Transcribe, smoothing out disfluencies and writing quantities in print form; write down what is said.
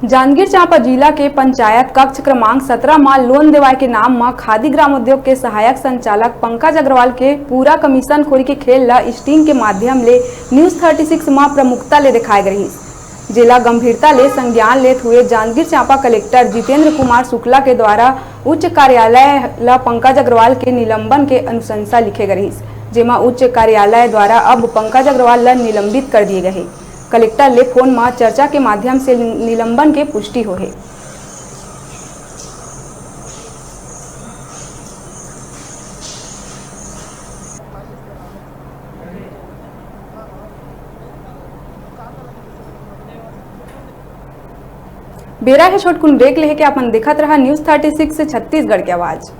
जांजगीर चांपा जिला के पंचायत कक्ष क्रमांक 17 मां लोन देवाय के नाम मां खादी ग्रामोद्योग के सहायक संचालक पंकज अग्रवाल के पूरा कमीशन खोरी के खेल ला स्टिंग के माध्यम ले न्यूज 36 मां प्रमुखता ले दिखाए गई। जिला गंभीरता ले संज्ञान लेत हुए जांजगीर चांपा कलेक्टर जितेंद्र कुमार शुक्ला के द्वारा उच्च कार्यालय ला पंकज अग्रवाल के निलंबन के अनुशंसा लिखे गई, जेमा उच्च कार्यालय द्वारा अब पंकज अग्रवाल ला निलंबित कर दिए गए। कलेक्टर ले फोन में चर्चा के माध्यम से निलंबन के पुष्टि हो है। बेरा है छोटकुन ब्रेक लेके अपन देखत रहा न्यूज 36 से छत्तीसगढ़ की आवाज।